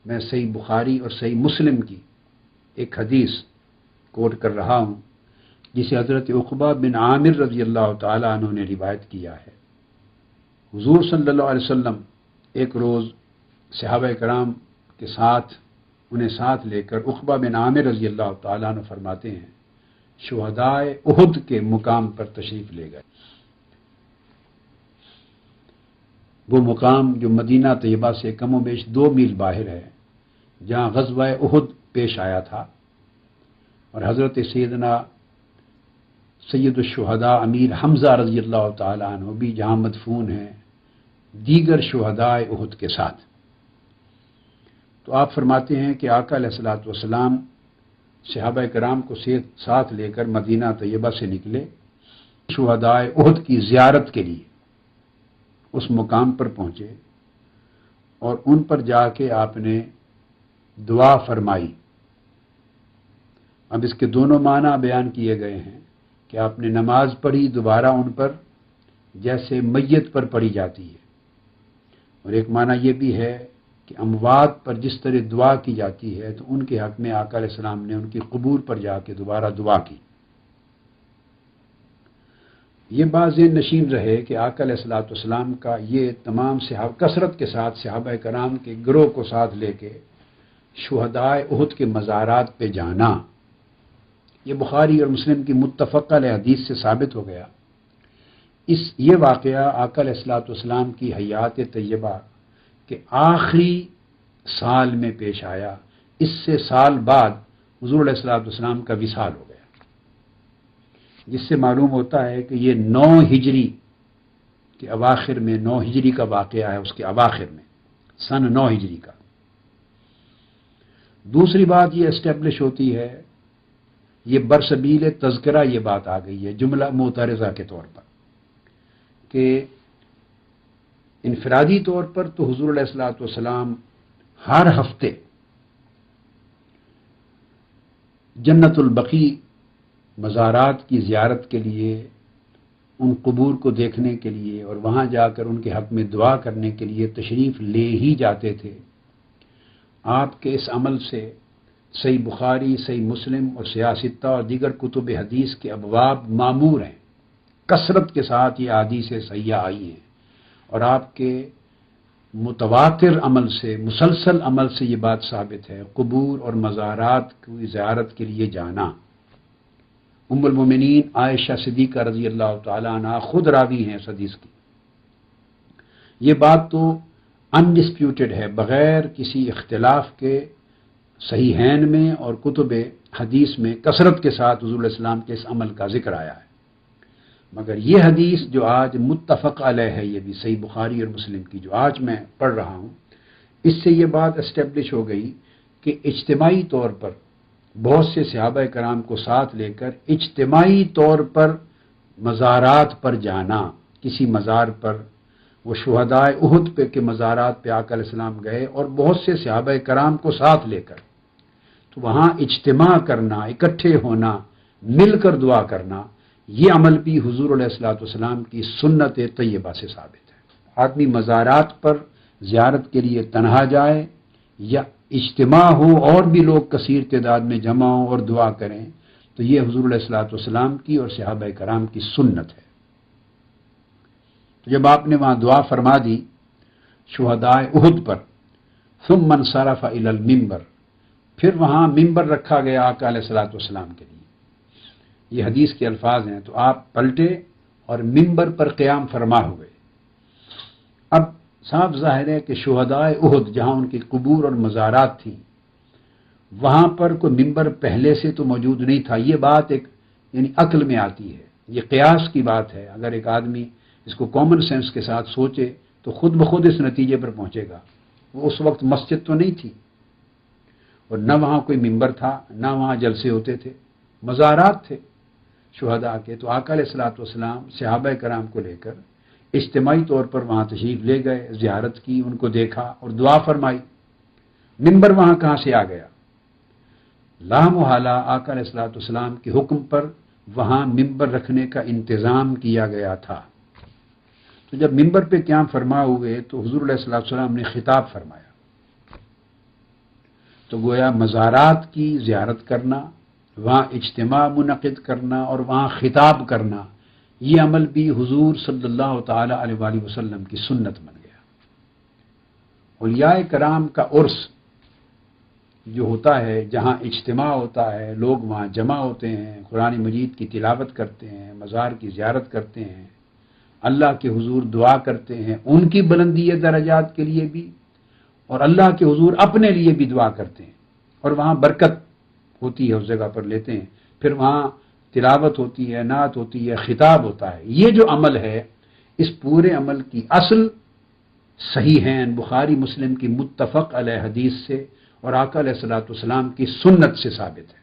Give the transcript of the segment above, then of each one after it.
میں صحیح بخاری اور صحیح مسلم کی ایک حدیث کوٹ کر رہا ہوں جسے حضرت عقبہ بن عامر رضی اللہ تعالیٰ عنہ نے روایت کیا ہے۔ حضور صلی اللہ علیہ وسلم ایک روز صحابہ کرام کے ساتھ انہیں ساتھ لے کر عقبہ بن عامر رضی اللہ تعالیٰ عنہ فرماتے ہیں شہدائے احد کے مقام پر تشریف لے گئے۔ وہ مقام جو مدینہ طیبہ سے کم و بیش 2 میل باہر ہے، جہاں غزوہ احد پیش آیا تھا، اور حضرت سیدنا سید الشہداء امیر حمزہ رضی اللہ تعالیٰ عنہ بھی جہاں مدفون ہیں دیگر شہدائے احد کے ساتھ۔ تو آپ فرماتے ہیں کہ آقا علیہ الصلوۃ والسلام صحابہ کرام کو ساتھ لے کر مدینہ طیبہ سے نکلے، شہدائے احد کی زیارت کے لیے اس مقام پر پہنچے، اور ان پر جا کے آپ نے دعا فرمائی۔ اب اس کے دونوں معنی بیان کیے گئے ہیں کہ آپ نے نماز پڑھی دوبارہ ان پر جیسے میت پر پڑھی جاتی ہے، اور ایک معنی یہ بھی ہے کہ اموات پر جس طرح دعا کی جاتی ہے تو ان کے حق میں آقا علیہ السلام نے ان کی قبور پر جا کے دوبارہ دعا کی۔ یہ بات ذہن نشین رہے کہ آقا علیہ السلام کا یہ تمام کثرت کے ساتھ صحابہ کرام کے گروہ کو ساتھ لے کے شہدائے احد کے مزارات پہ جانا، یہ بخاری اور مسلم کی متفق علیہ حدیث سے ثابت ہو گیا۔ یہ واقعہ آقا علیہ السلام کی حیات طیبہ کے آخری سال میں پیش آیا۔ اس سے سال بعد حضور علیہ السلام کا وصال ہو گیا، جس سے معلوم ہوتا ہے کہ یہ 9 ہجری کے اواخر میں، 9 ہجری کا واقعہ ہے، اس کے اواخر میں سن 9 ہجری کا۔ دوسری بات یہ اسٹیبلش ہوتی ہے، یہ برسبیل تذکرہ یہ بات آ گئی ہے جملہ معترضہ کے طور پر، کہ انفرادی طور پر تو حضور علیہ السلام ہر ہفتے جنت البقیع مزارات کی زیارت کے لیے، ان قبور کو دیکھنے کے لیے اور وہاں جا کر ان کے حق میں دعا کرنے کے لیے تشریف لے ہی جاتے تھے۔ آپ کے اس عمل سے صحیح بخاری، صحیح مسلم اور صحیح ستہ اور دیگر کتب حدیث کے ابواب معمور ہیں، کثرت کے ساتھ یہ احادیث صحیحہ آئی ہیں، اور آپ کے متواتر عمل سے، مسلسل عمل سے یہ بات ثابت ہے، قبور اور مزارات کی زیارت کے لیے جانا۔ ام المومنین عائشہ صدیقہ رضی اللہ تعالیٰ عنہ خود راوی ہیں اس حدیث کی۔ یہ بات تو انڈسپیوٹڈ ہے، بغیر کسی اختلاف کے صحیحین میں اور کتب حدیث میں کثرت کے ساتھ حضور علیہ السلام کے اس عمل کا ذکر آیا ہے۔ مگر یہ حدیث جو آج متفق علیہ ہے، یہ بھی صحیح بخاری اور مسلم کی جو آج میں پڑھ رہا ہوں، اس سے یہ بات اسٹیبلش ہو گئی کہ اجتماعی طور پر بہت سے صحابہ کرام کو ساتھ لے کر اجتماعی طور پر مزارات پر جانا، کسی مزار پر، وہ شہدائے احد پہ کے مزارات پہ آقا علیہ السلام گئے اور بہت سے صحابہ کرام کو ساتھ لے کر، تو وہاں اجتماع کرنا، اکٹھے ہونا، مل کر دعا کرنا، یہ عمل بھی حضور علیہ السلام کی سنت طیبہ سے ثابت ہے۔ آدمی مزارات پر زیارت کے لیے تنہا جائے یا اجتماع ہو اور بھی لوگ کثیر تعداد میں جمع ہوں اور دعا کریں، تو یہ حضور علیہ السلام کی اور صحابہ کرام کی سنت ہے۔ تو جب آپ نے وہاں دعا فرما دی شہدائے احد پر، ثم انصرف الی المنبر، پھر وہاں منبر رکھا گیا آقا علیہ السلام کے لیے۔ یہ حدیث کے الفاظ ہیں، تو آپ پلٹے اور منبر پر قیام فرما ہوئے۔ اب صاف ظاہر ہے کہ شہدائے احد جہاں ان کی قبور اور مزارات تھیں، وہاں پر کوئی منبر پہلے سے تو موجود نہیں تھا۔ یہ بات ایک یعنی عقل میں آتی ہے، یہ قیاس کی بات ہے۔ اگر ایک آدمی اس کو کامن سینس کے ساتھ سوچے تو خود بخود اس نتیجے پر پہنچے گا۔ وہ اس وقت مسجد تو نہیں تھی، اور نہ وہاں کوئی منبر تھا، نہ وہاں جلسے ہوتے تھے، مزارات تھے شہداء کے۔ تو آقا علیہ السلام صحابہ کرام کو لے کر اجتماعی طور پر وہاں تشریف لے گئے، زیارت کی، ان کو دیکھا اور دعا فرمائی۔ منبر وہاں کہاں سے آ گیا؟ لا محالہ آقا علیہ السلام کے حکم پر وہاں منبر رکھنے کا انتظام کیا گیا تھا۔ تو جب منبر پہ قیام فرما ہوئے تو حضور علیہ السلام نے خطاب فرمایا، تو گویا مزارات کی زیارت کرنا، وہاں اجتماع منعقد کرنا اور وہاں خطاب کرنا، یہ عمل بھی حضور صلی اللہ تعالی علیہ وآلہ وسلم کی سنت بن گیا۔ اولیاء کرام کا عرس جو ہوتا ہے، جہاں اجتماع ہوتا ہے، لوگ وہاں جمع ہوتے ہیں، قرآن مجید کی تلاوت کرتے ہیں، مزار کی زیارت کرتے ہیں، اللہ کے حضور دعا کرتے ہیں، ان کی بلندی درجات کے لیے بھی، اور اللہ کے حضور اپنے لیے بھی دعا کرتے ہیں، اور وہاں برکت ہوتی ہے، اس جگہ پر لیتے ہیں، پھر وہاں تلاوت ہوتی ہے، نعت ہوتی ہے، خطاب ہوتا ہے۔ یہ جو عمل ہے، اس پورے عمل کی اصل صحیح ہیں بخاری مسلم کی متفق علیہ حدیث سے اور آقا علیہ الصلوۃ والسلام کی سنت سے ثابت ہے۔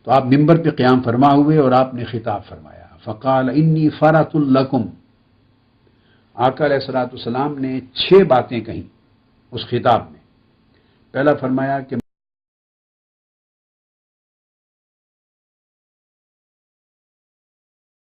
تو آپ منبر پہ قیام فرما ہوئے اور آپ نے خطاب فرمایا، فقال انی فرۃ لکم۔ آقا علیہ الصلوۃ والسلام نے 6 باتیں کہیں اس خطاب میں۔ پہلا فرمایا کہ